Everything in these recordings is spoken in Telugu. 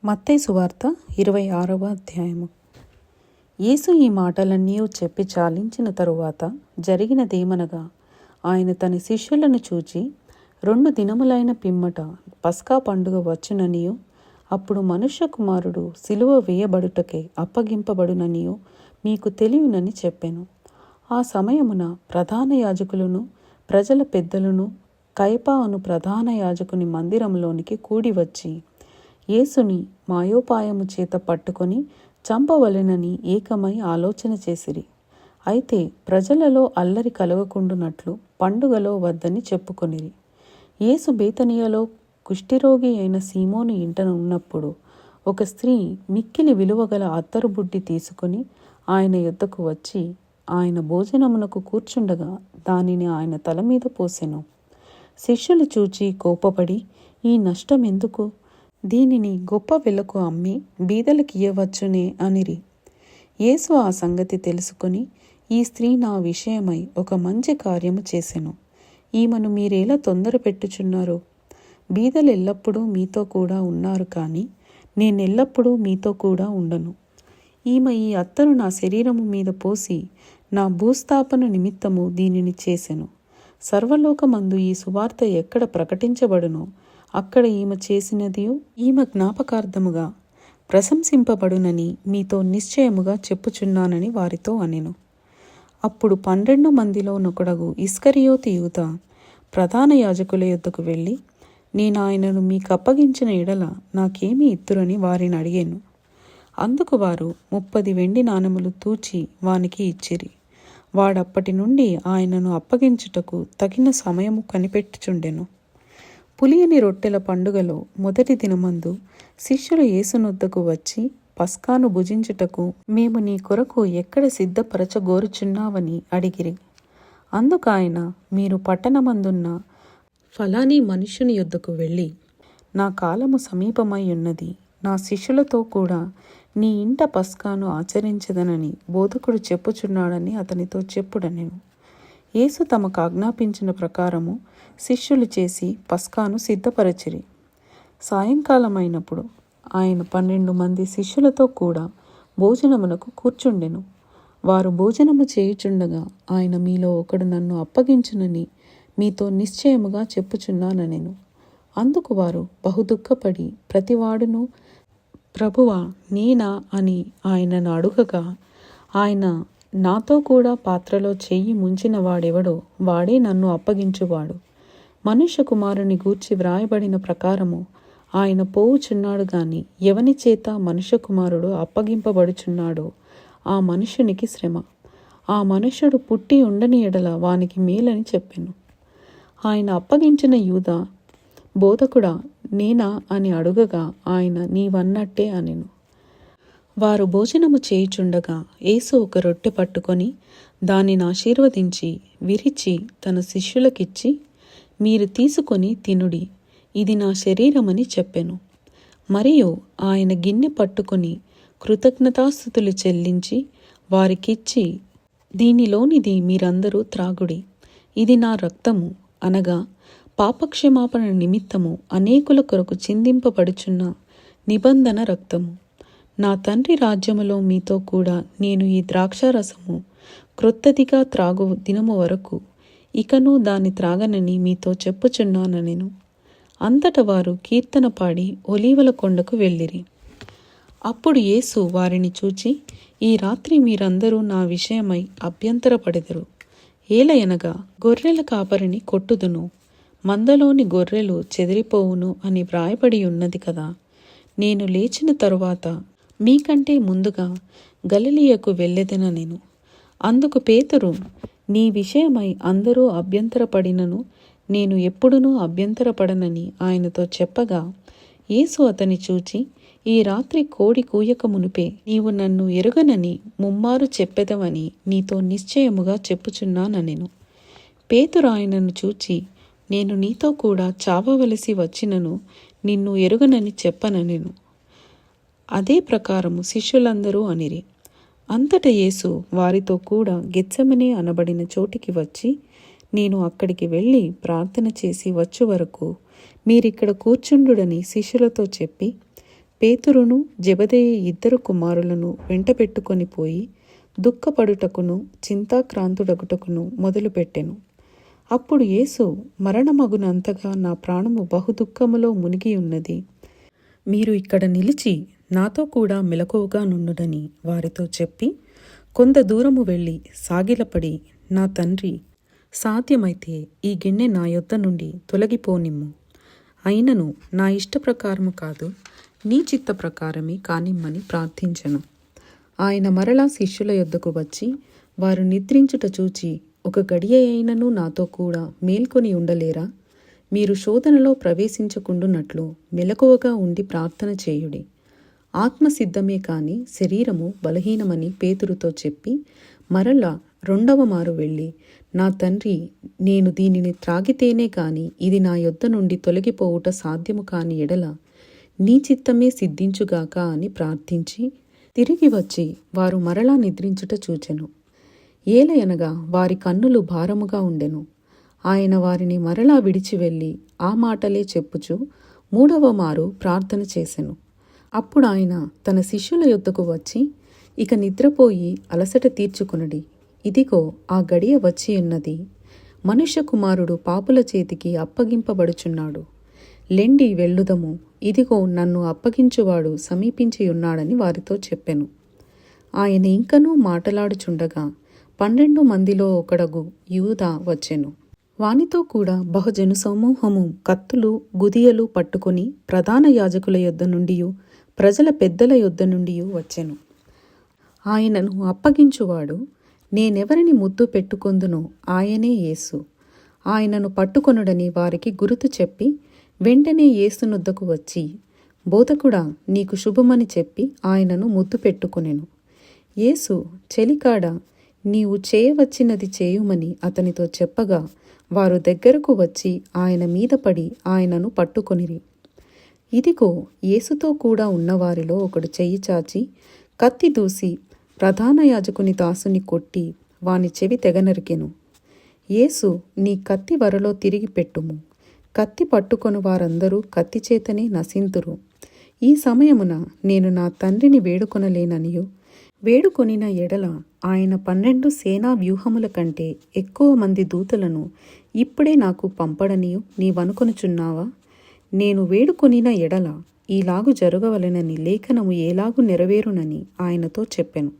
మత్తయి సువార్త 26వ అధ్యాయము. యేసు ఈ మాటలన్నీ చెప్పి చాలించిన తరువాత జరిగినదేమనగా, ఆయన తన శిష్యులను చూచి, 2 దినములైన పిమ్మట పస్కా పండుగ వచ్చుననియు, అప్పుడు మనుష్య కుమారుడు సిలువ వేయబడుటకే అప్పగింపబడుననియు మీకు తెలియనని చెప్పెను. ఆ సమయమున ప్రధాన యాజకులను ప్రజల పెద్దలను కయపా అను ప్రధాన యాజకుని మందిరంలోనికి కూడి వచ్చి, యేసుని మాయోపాయము చేత పట్టుకొని చంపవలెనని ఏకమై ఆలోచన చేసిరి. అయితే ప్రజలలో అల్లరి కలగకుండునట్లు పండుగలో వద్దని చెప్పుకొనిరి. యేసు బేతనియలో కుష్ఠిరోగి అయిన సీమోను ఇంట ఉన్నప్పుడు ఒక స్త్రీ మిక్కిలి విలువగల అత్తరు బుడ్డి తీసుకుని ఆయన యొద్దకు వచ్చి, ఆయన భోజనమునకు కూర్చుండగా దానిని ఆయన తల మీద పోసెను. శిష్యులు చూచి కోపపడి, ఈ నష్టం ఎందుకు? దీనిని గొప్ప వెలకు అమ్మి బీదలకియ్యవచ్చునే అనిరి. యేసు ఆ సంగతి తెలుసుకొని, ఈ స్త్రీ నా విషయమై ఒక మంచి కార్యము చేసెను. ఈమెను మీరేలా తొందర పెట్టుచున్నారు? బీదలు ఎల్లప్పుడూ మీతో కూడా ఉన్నారు, కానీ నేనెల్లప్పుడూ మీతో కూడా ఉండను. ఈమె ఈ అత్తరు నా శరీరము మీద పోసి నా భూస్థాపన నిమిత్తము దీనిని చేసెను. సర్వలోకమందు ఈ సువార్త ఎక్కడ ప్రకటించబడునో అక్కడ ఈమె చేసినదియు ఈమె జ్ఞాపకార్థముగా ప్రశంసింపబడునని మీతో నిశ్చయముగా చెప్పుచున్నానని వారితో అనెను. అప్పుడు 12 మందిలో నొకడగు ఇస్కరియోతు యూదా ప్రధాన యాజకుల యొద్దకు వెళ్ళి, నేను ఆయనను మీకు అప్పగించిన ఎడల నాకేమి ఇత్తురని వారిని అడిగాను. అందుకు వారు 30 వెండి నాణెములు తూచి వానికి ఇచ్చిరి. వాడప్పటి నుండి ఆయనను అప్పగించుటకు తగిన సమయము కనిపెట్టుచుండెను. పులియని రొట్టెల పండుగలో మొదటి దినమందు శిష్యులు యేసునొద్దకు వచ్చి, పస్కాను భుజించుటకు మేము నీ కొరకు ఎక్కడ సిద్ధపరచగోరుచున్నావని అడిగిరి. అందుకు ఆయన, మీరు పట్టణమందున్న ఫలాని మనుష్యుని యొద్దకు వెళ్ళి, నా కాలము సమీపమై ఉన్నది, నా శిష్యులతో కూడా నీ ఇంట పస్కాను ఆచరించదనని బోధకుడు చెప్పుచున్నాడని అతనితో చెప్పుడనెను. యేసు తమకు ఆజ్ఞాపించిన ప్రకారము శిష్యులు చేసి పస్కాను సిద్ధపరచిరి. సాయంకాలమైనప్పుడు ఆయన 12 మంది శిష్యులతో కూడా భోజనమునకు కూర్చుండెను. వారు భోజనము చేయుచుండగా ఆయన, మీలో ఒకడు నన్ను అప్పగించునని మీతో నిశ్చయముగా చెప్పుచున్నానెను. అందుకు వారు బహుదుఃఖపడి ప్రతివాడును, ప్రభువా నేనా అని ఆయనను అడుగగా, ఆయన, నాతో కూడా పాత్రలో చెయ్యి ముంచిన వాడెవడో వాడే నన్ను అప్పగించువాడు. మనుష్య కుమారుని గూర్చి వ్రాయబడిన ప్రకారము ఆయన పోవుచున్నాడు గాని ఎవని చేత మనుష్య కుమారుడు అప్పగింపబడుచున్నాడో ఆ మనుష్యునికి శ్రమ. ఆ మనుష్యుడు పుట్టి ఉండని ఎడల వానికి మేలని చెప్పెను. ఆయన అప్పగించిన యూదా, బోధకుడా నేనా అని అడుగగా ఆయన, నీవన్నట్టే అనెను. వారు భోజనము చేయుచుండగా యేసు ఒక రొట్టె పట్టుకొని దానిని ఆశీర్వదించి విరిచి తన శిష్యులకిచ్చి, మీరు తీసుకొని తినుడి, ఇది నా శరీరమని చెప్పెను. మరియు ఆయన గిన్నె పట్టుకొని కృతజ్ఞతాస్తుతులు చెల్లించి వారికిచ్చి, దీనిలోనిది మీరందరూ త్రాగుడి, ఇది నా రక్తము, అనగా పాపక్షమాపణ నిమిత్తము అనేకుల కొరకు చిందింపబడుచున్న నిబంధన రక్తము. నా తండ్రి రాజ్యములో మీతో కూడా నేను ఈ ద్రాక్షారసము క్రొత్తదిగా త్రాగు దినము వరకు ఇకను దాన్ని త్రాగనని మీతో చెప్పుచున్నానెను. అంతట వారు కీర్తన పాడి ఒలీవల కొండకు వెళ్ళిరి. అప్పుడు యేసు వారిని చూచి, ఈ రాత్రి మీరందరూ నా విషయమై అభ్యంతరపడెదరు. ఏలయనగా గొర్రెల కాపరిని కొట్టుదును, మందలోని గొర్రెలు చెదిరిపోవును అని వ్రాయబడి ఉన్నది కదా. నేను లేచిన తరువాత మీకంటే ముందుగా గలిలయకు వెళ్ళెదనెను. అందుకు పేతురు, నీ విషయమై అందరూ అభ్యంతరపడినను నేను ఎప్పుడునూ అభ్యంతరపడనని ఆయనతో చెప్పగా, యేసు అతని చూచి, ఈ రాత్రి కోడి కూయక మునుపే నీవు నన్ను ఎరుగనని ముమ్మారు చెప్పెదవని నీతో నిశ్చయముగా చెప్పుచున్నానెను. పేతురు ఆయనను చూచి, నేను నీతో కూడా చావవలసి వచ్చినను నిన్ను ఎరుగనని చెప్పనెను. అదే ప్రకారము శిష్యులందరూ అనిరి. అంతట యేసు వారితో కూడా గెత్సెమనే అనబడిన చోటికి వచ్చి, నేను అక్కడికి వెళ్ళి ప్రార్థన చేసి వచ్చు వరకు మీరిక్కడ కూర్చుండుడని శిష్యులతో చెప్పి పేతురును జెబెదయి ఇద్దరు కుమారులను వెంటబెట్టుకొని పోయి దుఃఖపడుటకును చింతాక్రాంతుడగుటకును మొదలుపెట్టెను. అప్పుడు యేసు, మరణమగునంతగా నా ప్రాణము బహుదుఃఖములో మునిగి ఉన్నది. మీరు ఇక్కడ నిలిచి నాతో కూడా మెలకువగా నుండుడని వారితో చెప్పి కొంత దూరము వెళ్ళి సాగిలపడి, నా తండ్రి, సాధ్యమైతే ఈ గిన్నె నా యొద్ద నుండి తొలగిపోనిమ్ము. అయినను నా ఇష్ట ప్రకారము కాదు, నీ చిత్త ప్రకారమే కానిమ్మని ప్రార్థించెను. ఆయన మరలా శిష్యుల యొద్దకు వచ్చి వారు నిద్రించుట చూచి, ఒక గడియ అయినను నాతో కూడా మేల్కొని ఉండలేరా? మీరు శోధనలో ప్రవేశించకుండునట్లు మెలకువగా ఉండి ప్రార్థన చేయుడి. ఆత్మ సిద్ధమే కాని శరీరము బలహీనమని పేతురుతో చెప్పి మరలా రెండవ మారు వెళ్ళి, నా తండ్రి, నేను దీనిని త్రాగితేనే కాని ఇది నా యొద్ద నుండి తొలగిపోవుట సాధ్యము కాని ఎడల నీ చిత్తమే సిద్ధించుగాక అని ప్రార్థించి తిరిగి వచ్చి వారు మరలా నిద్రించుట చూచెను. ఏలయనగా వారి కన్నులు భారముగా ఉండెను. ఆయన వారిని మరలా విడిచి వెళ్ళి ఆ మాటలే చెప్పుచు మూడవ మారు ప్రార్థన చేసెను. అప్పుడు ఆయన తన శిష్యుల యొద్దకు వచ్చి, ఇక నిద్రపోయి అలసట తీర్చుకొనుడి. ఇదిగో ఆ గడియ వచ్చి ఉన్నది. మనుష్య కుమారుడు పాపుల చేతికి అప్పగింపబడుచున్నాడు. లెండి వెళ్ళుదము. ఇదిగో నన్ను అప్పగించువాడు సమీపించి ఉన్నాడని వారితో చెప్పెను. ఆయన ఇంకనూ మాటలాడుచుండగా 12 మందిలో ఒకడగు యూదా వచ్చెను. వానితో కూడా బహుజను సమూహము కత్తులు గుదియలు పట్టుకొని ప్రధాన యాజకుల యొద్ద నుండి ప్రజల పెద్దల యొద్ద నుండి వచ్చెను. ఆయనను అప్పగించువాడు, నేనెవరిని ముద్దు పెట్టుకొందునో ఆయనే యేసు. ఆయనను పట్టుకొనుడని వారికి గురుతు చెప్పి వెంటనే యేసునొద్దకు వచ్చి, బోధకుడా, నీకు శుభమని చెప్పి ఆయనను ముద్దు పెట్టుకొనెను. యేసు, చెలికాడ, నీవు చేయవచ్చినది చేయుమని అతనితో చెప్పగా వారు దగ్గరకు వచ్చి ఆయన మీద పడి ఆయనను పట్టుకొనిరి. ఇదిగో యేసుతో కూడా ఉన్నవారిలో ఒకడు చెయ్యి చాచి కత్తి దూసి ప్రధాన యాజకుని దాసుని కొట్టి వాని చెవి తెగనరికెను. యేసు, నీ కత్తి వరలో తిరిగి పెట్టుము. కత్తి పట్టుకొని వారందరూ కత్తి చేతనే నశింతురు. ఈ సమయమున నేను నా తండ్రిని వేడుకొనలేననియు, వేడుకొనిన ఎడల ఆయన 12 సేనా వ్యూహముల కంటే ఎక్కువ మంది దూతలను ఇప్పుడే నాకు పంపడనియు నీవనుకొనుచున్నావా? నేను వేడుకొనిన ఎడల ఈలాగు జరగవలెనని లేఖనము ఏలాగు నెరవేరునని ఆయనతో చెప్పెను.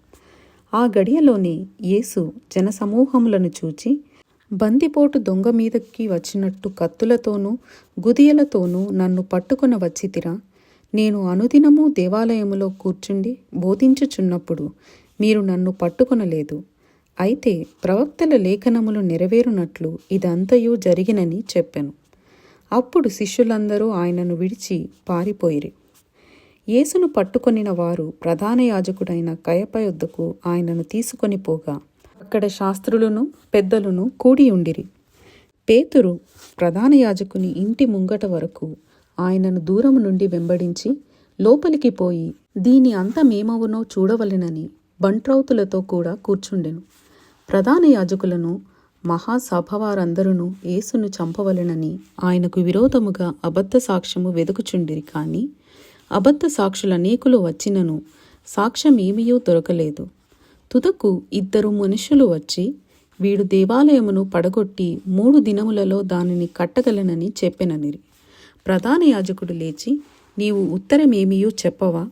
ఆ గడియలోనే యేసు జనసమూహములను చూచి, బందిపోటు దొంగ మీదకి వచ్చినట్టు కత్తులతోనూ గుదియలతోనూ నన్ను పట్టుకొన వచ్చితిరా? నేను అనుదినము దేవాలయములో కూర్చుండి బోధించుచున్నప్పుడు మీరు నన్ను పట్టుకొనలేదు. అయితే ప్రవక్తల లేఖనములు నెరవేరునట్లు ఇదంతయు జరిగినని చెప్పెను. అప్పుడు శిష్యులందరూ ఆయనను విడిచి పారిపోయిరి. యేసును పట్టుకొనిన వారు ప్రధాన యాజకుడైన కయప యొద్దకు ఆయనను తీసుకొని పోగా అక్కడ శాస్త్రులను పెద్దలను కూడి ఉండిరి. పేతురు ప్రధాన యాజకుని ఇంటి ముంగట వరకు ఆయనను దూరము నుండి వెంబడించి లోపలికి పోయి దీని అంతమేమవునో చూడవలెనని బంట్రౌతులతో కూడా కూర్చుండెను. ప్రధాన యాజకులను మహాసభవారందరూ యేసును చంపవలెనని ఆయనకు విరోధముగా అబద్ధ సాక్ష్యము వెదుకుచుండిరి. కానీ అబద్ధ సాక్షులనేకులు వచ్చినను సాక్ష్యమేమియూ దొరకలేదు. తుదకు 2 మనుషులు వచ్చి, వీడు దేవాలయమును పడగొట్టి 3 దినములలో దానిని కట్టగలనని చెప్పెననిరి. ప్రధాన యాజకుడు లేచి, నీవు ఉత్తరమేమియూ చెప్పవా?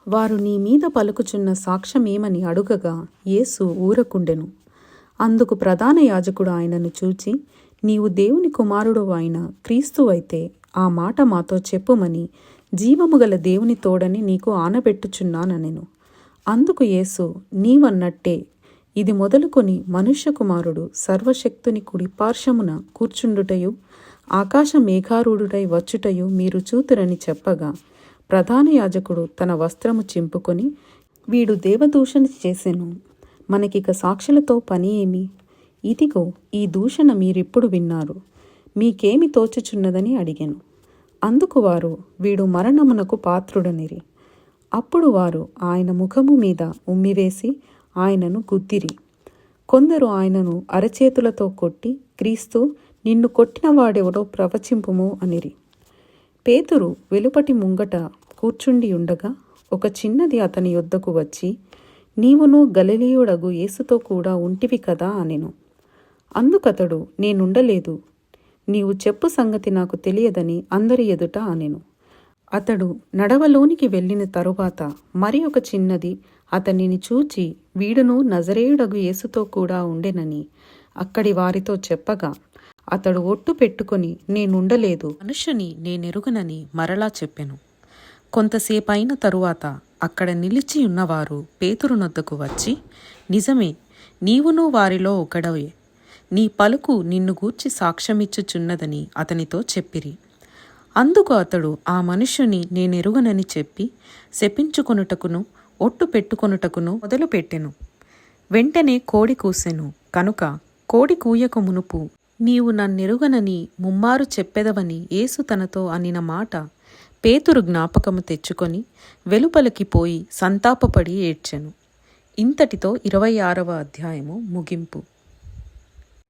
వారు నీ మీద పలుకుచున్న సాక్ష్యమేమని అడుగగా యేసు ఊరకుండెను. అందుకు ప్రధాన యాజకుడు ఆయనను చూచి, నీవు దేవుని కుమారుడు అయిన క్రీస్తు అయితే ఆ మాట మాతో చెప్పుమని జీవము గల దేవుని తోడని నీకు ఆనబెట్టుచున్నానెను. అందుకు యేసు, నీవన్నట్టే ఇది మొదలుకొని మనుష్య కుమారుడు సర్వశక్తుని కుడి పార్శ్వమున కూర్చుండుటయు ఆకాశ మేఘారూఢుడై వచ్చుటయు మీరు చూతురని చెప్పగా ప్రధాన యాజకుడు తన వస్త్రము చింపుకొని, వీడు దేవదూషణ చేసెను, మనకిక సాక్షులతో పని ఏమి? ఇదిగో ఈ దూషణ మీరిప్పుడు విన్నారు, మీకేమి తోచుచున్నదని అడిగెను. అందుకు వారు, వీడు మరణమునకు పాత్రుడనిరి. అప్పుడు వారు ఆయన ముఖము మీద ఉమ్మివేసి ఆయనను గుద్దిరి. కొందరు ఆయనను అరచేతులతో కొట్టి, క్రీస్తు, నిన్ను కొట్టిన వాడెవడో ప్రవచింపుము అనిరి. పేతురు వెలుపటి ముంగట కూర్చుండి ఉండగా ఒక చిన్నది అతని యొద్దకు వచ్చి, నీవును గలిలయుడగు యేసుతో కూడా ఉంటివి కదా అనెను. అందుకతడు, నేనుండలేదు, నీవు చెప్పు సంగతి నాకు తెలియదని అందరి ఎదుట అనెను. అతడు నడవలోనికి వెళ్ళిన తరువాత మరి ఒక చిన్నది అతనిని చూచి, వీడును నజరేయుడగు యేసుతో కూడా ఉండెనని అక్కడి వారితో చెప్పగా, అతడు ఒట్టు పెట్టుకొని, నేనుండలేదు, మనుష్యుని నేనెరుగనని మరలా చెప్పెను. కొంతసేపైన తరువాత అక్కడ నిలిచి ఉన్నవారు పేతురునొద్దకు వచ్చి, నిజమే, నీవును వారిలో ఒకడవే, నీ పలుకు నిన్ను గూర్చి సాక్ష్యమిచ్చుచున్నదని అతనితో చెప్పిరి. అందుకు అతడు ఆ మనుష్యుని నేనెరుగనని చెప్పి శపించుకొనుటకును ఒట్టు పెట్టుకొనుటకును మొదలుపెట్టెను. వెంటనే కోడి కూసెను. కనుక కోడి కూయక మునుపు, నీవు నన్నెరుగనని ముమ్మారు చెప్పెదవని యేసు తనతో అనిన మాట పేతురు జ్ఞాపకము తెచ్చుకొని వెలుపలికి పోయి సంతాపపడి ఏడ్చెను. ఇంతటితో 26వ అధ్యాయము ముగింపు.